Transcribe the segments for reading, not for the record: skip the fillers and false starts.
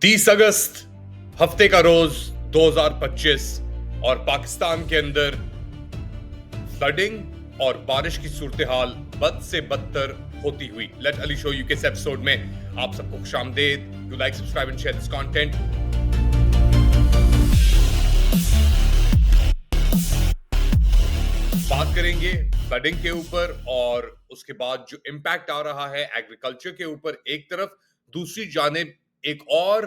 30 अगस्त हफ्ते का रोज 2025 और पाकिस्तान के अंदर फ्लडिंग और बारिश की सूरत हाल बद से बदतर होती हुई। लेट अली शो यू के इस एपिसोड में आप सबको खुशामदीद। Do like, subscribe and share this content. बात करेंगे फ्लडिंग के ऊपर और उसके बाद जो इम्पैक्ट आ रहा है एग्रीकल्चर के ऊपर एक तरफ, दूसरी जानिब एक और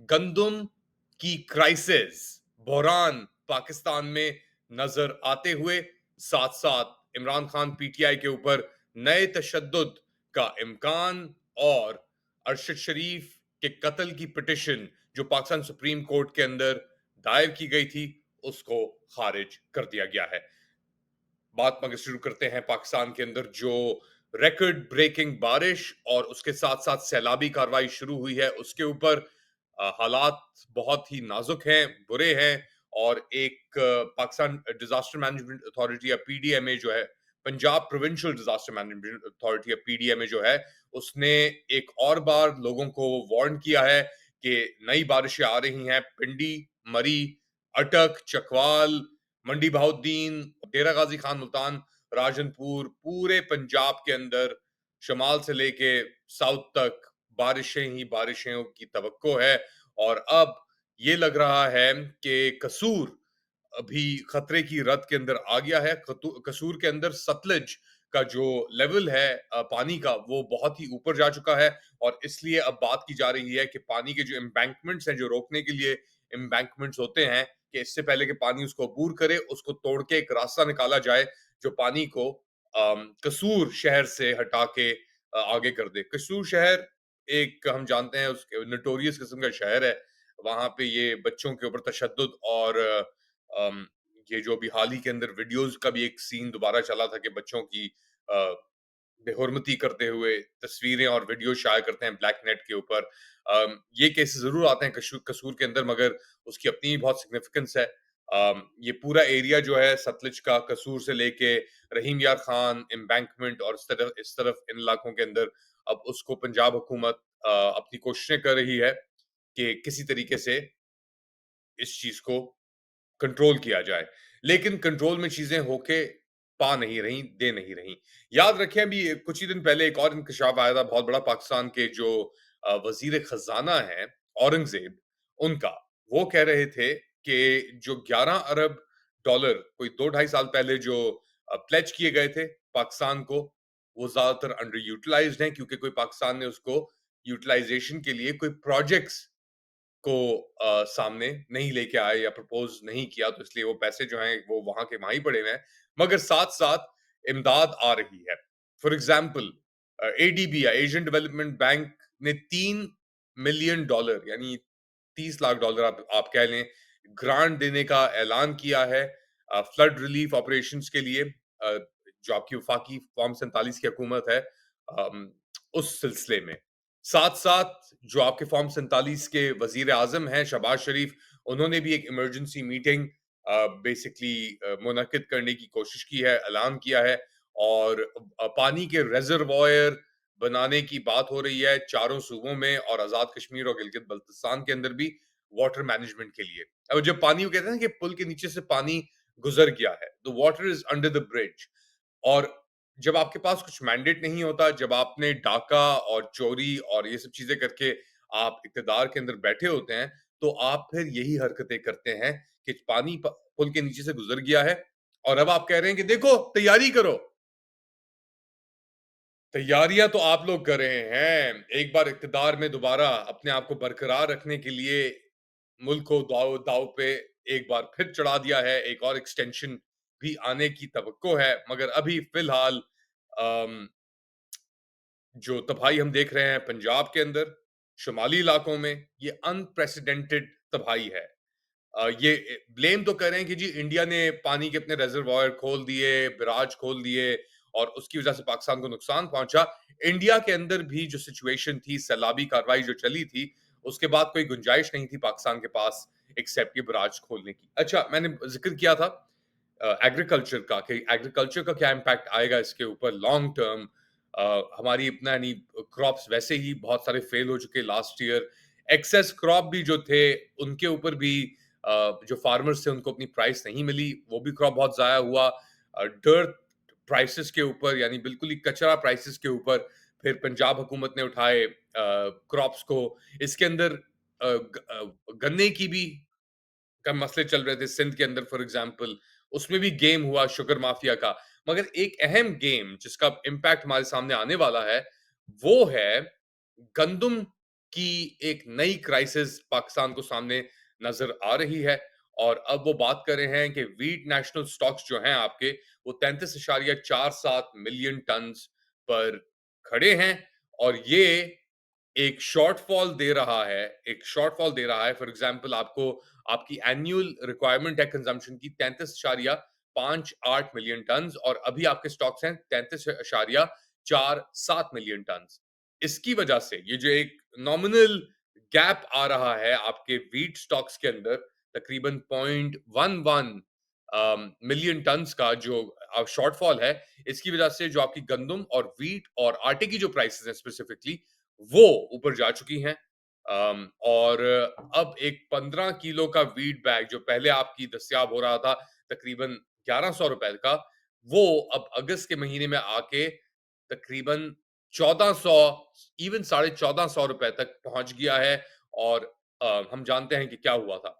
गंदम की क्राइसिस बहरान पाकिस्तान में नजर आते हुए, साथ साथ इमरान खान पीटीआई के ऊपर नए तशद्दुद का इम्कान और अरशद शरीफ के कत्ल की पिटिशन जो पाकिस्तान सुप्रीम कोर्ट के अंदर दायर की गई थी उसको खारिज कर दिया गया है। बात मगर शुरू करते हैं पाकिस्तान के अंदर जो रिकॉर्ड ब्रेकिंग बारिश और उसके साथ साथ सैलाबी कार्रवाई शुरू हुई है उसके ऊपर। हालात बहुत ही नाजुक हैं, बुरे हैं। और एक पाकिस्तान डिजास्टर मैनेजमेंट अथॉरिटी या पीडीएमए जो है, Punjab provincial disaster management authority या पीडीएमए जो है, उसने एक और बार लोगों को वार्न किया है कि नई बारिशें आ रही हैं। पिंडी, मरी, अटक, चकवाल, मंडी बहाउद्दीन, डेरा गाजी खान मुल्तान, राजनपुर, पूरे पंजाब के अंदर शमाल से लेके साउथ तक बारिशें ही बारिशों की तवक्को है। और अब ये लग रहा है कि कसूर अभी खतरे की रद के अंदर आ गया है। कसूर के अंदर सतलज का जो लेवल है पानी का, वो बहुत ही ऊपर जा चुका है। और इसलिए अब बात की जा रही है कि पानी के जो एम्बैंकमेंट्स हैं, जो रोकने के लिए एम्बैंकमेंट्स होते हैं, कि इससे पहले कि पानी उसको अबूर करे, उसको तोड़ के एक रास्ता निकाला जाए जो पानी को कसूर शहर से हटा के आगे कर दे। कसूर शहर एक, हम जानते हैं, उसके नोटोरियस किस्म का शहर है। वहां पे ये बच्चों के ऊपर तशद्दुद और अम, ये जो अभी हाल ही के अंदर वीडियोस का भी एक सीन दोबारा चला था कि बच्चों की बेहुरमती करते हुए तस्वीरें और वीडियो शाया करते हैं ब्लैक नेट के ऊपर। ये केसेस जरूर आते हैं कसूर के अंदर, मगर उसकी अपनी बहुत सिग्निफिकेंस है। ये पूरा एरिया जो है सतलज का, कसूर से लेके रहीम यार खान एम्बैंकमेंट और इस तरफ इन इलाकों के अंदर, अब उसको पंजाब हुकूमत अपनी कोशिशें कर रही है कि किसी तरीके से इस चीज को कंट्रोल किया जाए। लेकिन कंट्रोल में चीजें होके पा नहीं रही, दे नहीं रही। याद रखें, अभी कुछ ही दिन पहले एक और इंकशाफ आया था बहुत बड़ा, पाकिस्तान के जो वजीर खजाना हैं औरंगजेब, उनका। वो कह रहे थे कि जो 11 अरब डॉलर कोई 2-2.5 साल पहले जो प्लेज किए गए थे पाकिस्तान को, वो ज्यादातर अंडर यूटिलाइज्ड हैं, क्योंकि कोई पाकिस्तान ने उसको यूटिलाइजेशन के लिए कोई प्रोजेक्ट्स को सामने नहीं लेके आए या प्रपोज नहीं किया, तो इसलिए वो पैसे जो हैं वो वहां के वहां ही पड़े हुए हैं। मगर साथ साथ इमदाद आ रही है। फॉर एग्जाम्पल, एडीबी या एशियन डेवलपमेंट बैंक ने $3 मिलियन यानी $30 लाख आप कह लें, ग्रांट देने का ऐलान किया है फ्लड रिलीफ ऑपरेशंस के लिए। जो आपकी वफाकी फॉर्म 47 की हुकूमत है, अम, उस सिलसिले में। साथ साथ जो आपके फॉर्म 47 के वजीर आजम हैं शहबाज शरीफ, उन्होंने भी एक इमरजेंसी मीटिंग बेसिकली मुनक्किद करने की कोशिश की है, ऐलान किया है। और पानी के रेजर्वायर बनाने की बात हो रही है चारों सूबों में, और आजाद कश्मीर और गिलगित बल्तिस्तान के अंदर भी वाटर मैनेजमेंट के लिए। अब जब पानी, वो कहते हैं ना कि पुल के नीचे से पानी गुजर गया है, the water is under the bridge. और जब आपके पास कुछ मैंडेट नहीं होता, जब आपने डाका और चोरी और ये सब चीजें करके आप इक्तदार के अंदर बैठे होते हैं, तो आप फिर यही हरकतें करते हैं कि पानी पुल के नीचे से गुजर गया है और अब आप कह रहे हैं कि देखो तैयारी करो। तैयारियां तो आप लोग कर रहे हैं एक बार इक्तदार में दोबारा अपने आप को बरकरार रखने के लिए, मुल्क को दाव दाव पे एक बार फिर चढ़ा दिया है। एक और एक्सटेंशन भी आने की तवक्को है, मगर अभी फिलहाल अम, जो तबाही हम देख रहे हैं पंजाब के अंदर, शुमाली इलाकों में, ये अनप्रेसिडेंटेड तबाही है। ये ब्लेम तो कर रहे हैं कि जी इंडिया ने पानी के अपने रिजर्वायर खोल दिए, बराज खोल दिए और उसकी वजह से पाकिस्तान को नुकसान पहुंचा। इंडिया के अंदर भी जो सिचुएशन थी, सैलाबी कार्रवाई जो चली थी, उसके बाद कोई गुंजाइश नहीं थी पाकिस्तान के पास एक्सेप्ट ये बराज खोलने की। अच्छा, मैंने जिक्र किया था एग्रीकल्चर का, कि एग्रीकल्चर का क्या इम्पैक्ट आएगा इसके ऊपर लॉन्ग टर्म। हमारी इतना नहीं, क्रॉप्स वैसे ही बहुत सारे फेल हो चुके लास्ट ईयर। एक्सेस क्रॉप भी जो थे, उनके ऊपर भी जो फार्मर्स थे उनको अपनी प्राइस नहीं मिली, वो भी क्रॉप बहुत ज़ाया हुआ। डर्ट प्राइसेस के ऊपर यानी बिल्कुल ही कचरा प्राइसेस के ऊपर फिर पंजाब हुकूमत ने उठाए क्रॉप्स को। इसके अंदर गन्ने की भी का मसले चल रहे थे सिंध के अंदर फॉर एग्जांपल, उसमें भी गेम हुआ शुगर माफिया का। मगर एक अहम गेम जिसका इम्पैक्ट हमारे सामने आने वाला है, वो है गंदुम की एक नई क्राइसिस पाकिस्तान को सामने नजर आ रही है। और अब वो बात कर रहे हैं कि वीट नेशनल स्टॉक्स जो हैं आपके, वो 33.47 मिलियन टन पर खड़े हैं। और ये एक शॉर्टफॉल दे रहा है, फॉर एग्जांपल आपको आपकी एनुअल रिक्वायरमेंट है कंजम्पशन की 33.58 मिलियन टन, और अभी आपके स्टॉक्स हैं 33.47 मिलियन टन। इसकी वजह से ये जो एक नॉमिनल गैप आ रहा है आपके वीट स्टॉक्स के अंदर, तकरीबन 0.11 मिलियन टन्स का जो शॉर्टफॉल है, इसकी वजह से जो आपकी गंदुम और वीट और आटे की जो प्राइसेस है स्पेसिफिकली, वो ऊपर जा चुकी हैं। और अब एक 15 किलो का वीट बैग जो पहले आपकी दस्तयाब हो रहा था तकरीबन 1100 रुपए का, वो अब अगस्त के महीने में आके तकरीबन 1400, इवन 1450 रुपए तक पहुंच गया है। और हम जानते हैं कि क्या हुआ था।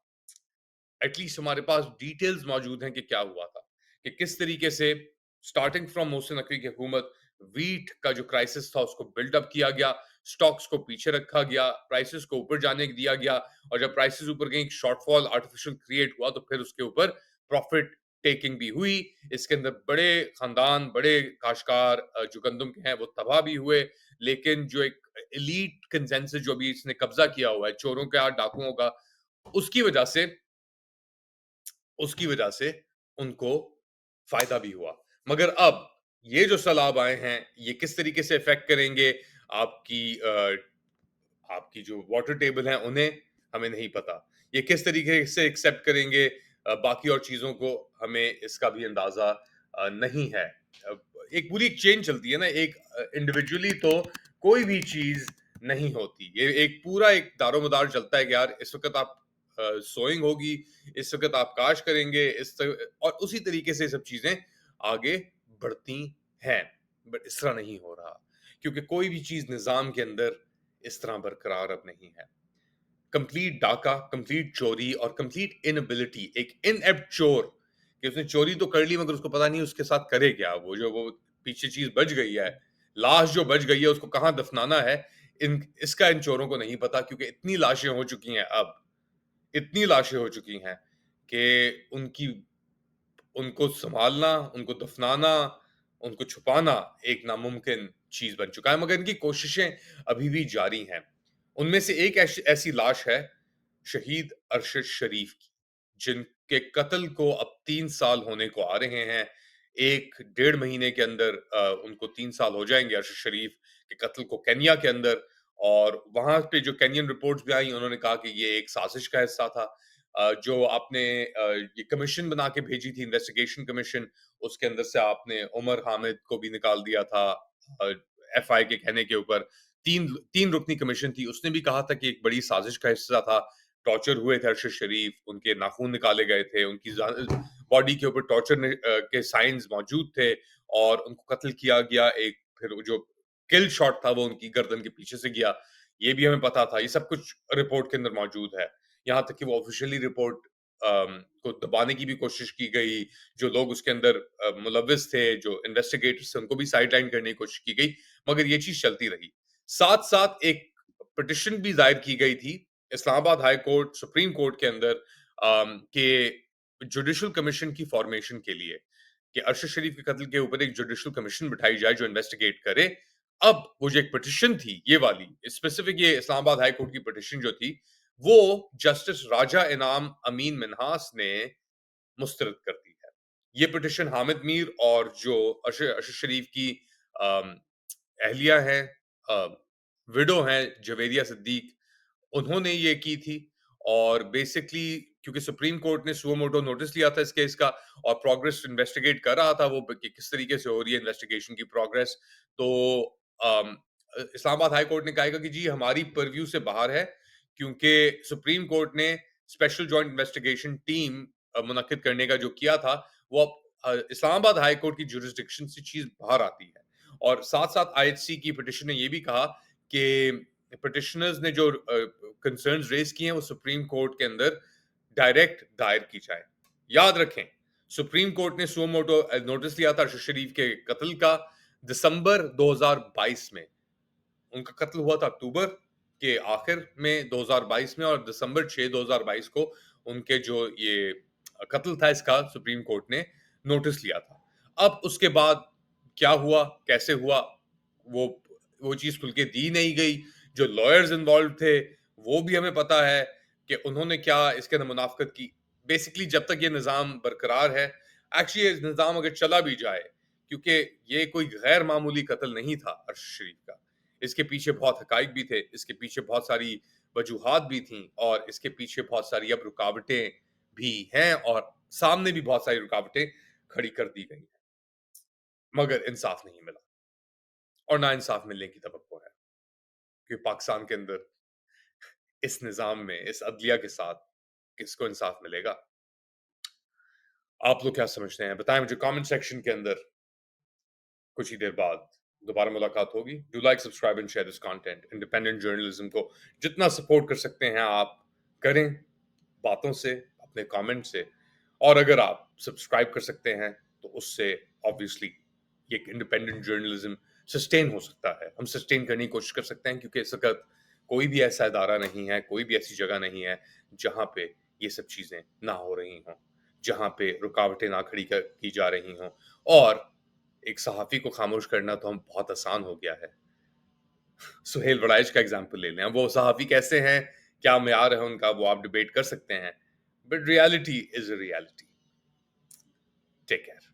एटलीस्ट हमारे पास डिटेल्स मौजूद हैं कि क्या हुआ था, कि किस तरीके से स्टार्टिंग फ्रॉम मोहसिन नकवी की हुकूमत वीट का जो क्राइसिस था उसको बिल्डअप किया गया, स्टॉक्स को पीछे रखा गया, प्राइसेस को ऊपर जाने दिया गया, और जब प्राइसेस ऊपर गई शॉर्टफॉल आर्टिफिशियल क्रिएट हुआ तो फिर उसके ऊपर प्रॉफिट टेकिंग भी हुई। इसके अंदर बड़े खानदान, बड़े काश्तकार जो गंदम के हैं वो तबाह भी हुए। लेकिन जो एक एलीट कंसेंसस जो भी इसने कब्जा किया हुआ है चोरों का, डाकुओं का, उसकी वजह से उसकी वजह से उनको फायदा भी हुआ। मगर अब ये जो सैलाब आए हैं, ये किस तरीके से इफेक्ट करेंगे आपकी आपकी जो वाटर टेबल है उन्हें, हमें नहीं पता। ये किस तरीके से एक्सेप्ट करेंगे बाकी और चीजों को, हमें इसका भी अंदाजा नहीं है। एक पूरी चेन चलती है ना, एक इंडिविजुअली तो कोई भी चीज नहीं होती। ये एक पूरा एक दारोमदार चलता है कि यार इस वक्त आप सोइंग होगी, इस वक्त आप काश करेंगे, और उसी तरीके से सब चीजें आगे बढ़ती हैं। बट इस तरह नहीं हो रहा, क्योंकि कोई भी चीज निजाम के अंदर इस तरह बरकरार अब नहीं है। कंप्लीट डाका, कंप्लीट चोरी और कंप्लीट इनएबिलिटी, एक इनएप्ट चोर, कि उसने चोरी तो कर ली मगर उसको पता नहीं उसके साथ करे क्या। वो पीछे चीज बच गई है, लाश जो बच गई है उसको कहाँ दफनाना है, इन इसका इन चोरों को नहीं पता। क्योंकि इतनी लाशें हो चुकी हैं अब, इतनी लाशें हो चुकी हैं कि उनकी उनको सँभालना, उनको दफ़नाना, उनको छुपाना एक नामुमकिन चीज़ बन चुका है, मगर इनकी कोशिशें अभी भी जारी हैं। उनमें से एक ऐसी लाश है शहीद अरशद शरीफ की, जिनके कत्ल को अब 3 साल होने को आ रहे हैं। 1 डेढ़ महीने के अंदर उनको 3 साल हो जाएँगे अरशद शरीफ के कत्ल को केन्या के अंदर। और वहाँ पे जो केन्यन रिपोर्ट्स भी आई, उन्होंने कहा कि ये एक साज़िश का हिस्सा था। जो आपने ये कमीशन बना के भेजी थी, इन्वेस्टिगेशन कमीशन, उसके अंदर से आपने उमर हामिद को भी निकाल दिया था एफआई के कहने के ऊपर। तीन तीन रुकनी कमीशन थी, उसने भी कहा था कि एक बड़ी साजिश का हिस्सा था। टॉर्चर हुए थे अरशद शरीफ, उनके नाखून निकाले गए थे, उनकी बॉडी के ऊपर टॉर्चर के साइंस मौजूद थे, और उनको कत्ल किया गया। एक फिर वो जो किल शॉट था वो उनकी गर्दन के पीछे से गया, ये भी हमें पता था। ये सब कुछ रिपोर्ट के अंदर मौजूद है। यहाँ तक कि वो ऑफिशियली रिपोर्ट को दबाने की भी कोशिश की गई। जो लोग उसके अंदर मुलविस थे, जो इन्वेस्टिगेटर्स थे, उनको भी साइडलाइन करने की कोशिश की गई, मगर ये चीज चलती रही। साथ साथ एक पिटिशन भी दायर की गई थी Islamabad high court, supreme court के अंदर, के जुडिशल कमीशन की फॉर्मेशन के लिए, कि अरशद शरीफ के कत्ल के ऊपर एक जुडिशल कमीशन बिठाई जाए जो इन्वेस्टिगेट करे। अब वो जो एक पिटिशन थी, ये वाली स्पेसिफिक, ये इस्लामाबाद हाई कोर्ट की पिटिशन जो थी, वो जस्टिस राजा इनाम अमीन मिन्हास ने मुस्तरद कर दी है। ये पिटिशन हामिद मीर और जो अरशद शरीफ की अम, अहलिया हैं, विडो हैं जवेरिया सिद्दीक, उन्होंने ये की थी। और बेसिकली क्योंकि सुप्रीम कोर्ट ने सुओ मोटो नोटिस लिया था इस केस का, और प्रोग्रेस इन्वेस्टिगेट कर रहा था वो कि किस तरीके से हो रही है इन्वेस्टिगेशन की प्रोग्रेस। तो इस्लामाबाद हाई कोर्ट ने कहा कि जी हमारी परव्यू से बाहर है, क्योंकि सुप्रीम कोर्ट ने स्पेशल जॉइंट इन्वेस्टिगेशन टीम मुनक्किद करने का जो किया था, वो इस्लामाबाद हाई कोर्ट की जुरिस्डिक्शन से चीज बाहर आती है। और साथ साथ आईएचसी की पिटिशन ने ये भी कहा कि पिटिशनर्स ने जो कंसर्न्स रेज किए हैं वो सुप्रीम कोर्ट के अंदर डायरेक्ट दायर की जाए। याद रखें, सुप्रीम कोर्ट ने सुओ मोटो नोटिस लिया था अरशद शरीफ के कत्ल का दिसंबर 2022 में। उनका कत्ल हुआ था अक्टूबर के आखिर में 2022 में, और दिसंबर 6 2022 को उनके जो ये कत्ल था इसका सुप्रीम कोर्ट ने नोटिस लिया था। अब उसके बाद क्या हुआ, कैसे हुआ, वो वो चीज खुल के दी नहीं गई। जो लॉयर्स इन्वॉल्व थे वो भी हमें पता है कि उन्होंने क्या इसके अंदर मुनाफकत की। बेसिकली जब तक ये निज़ाम बरकरार है, एक्चुअली ये निज़ाम अगर चला भी जाए, क्योंकि ये कोई गैर मामूली कत्ल नहीं था अरशद शरीफ का, इसके पीछे बहुत हकाइक भी थे, इसके पीछे बहुत सारी वजूहात भी थी, और इसके पीछे बहुत सारी अब रुकावटें भी हैं, और सामने भी बहुत सारी रुकावटें खड़ी कर दी गई हैं, मगर इंसाफ नहीं मिला, और ना इंसाफ मिलने की तवक्को है कि पाकिस्तान के अंदर इस निज़ाम में, इस अदलिया के साथ किसको इंसाफ मिलेगा। आप लोग क्या समझते हैं? बताएं मुझे कमेंट सेक्शन के अंदर। कुछ ही देर बाद दोबारा मुलाकात होगी। Do like, subscribe and share this content. Independent journalism को जितना सपोर्ट कर सकते हैं आप करें, बातों से, अपने कमेंट से, और अगर आप सब्सक्राइब कर सकते हैं तो उससे ऑब्वियसली ये इंडिपेंडेंट जर्नलिज्म सस्टेन हो सकता है। हम सस्टेन करने की कोशिश कर सकते हैं, क्योंकि इस वक्त कोई भी ऐसा इदारा नहीं है, कोई भी ऐसी जगह नहीं है जहां पे ये सब चीजें ना हो रही हों, जहां पे रुकावटें ना खड़ी की जा रही हों। और एक सहाफ़ी को खामोश करना तो हम बहुत आसान हो गया है। सुहेल वड़ाइच का एग्ज़ाम्पल ले लें। अब वो सहाफ़ी कैसे हैं, क्या मेयार है उनका, वो आप डिबेट कर सकते हैं। But reality is a reality. Take care.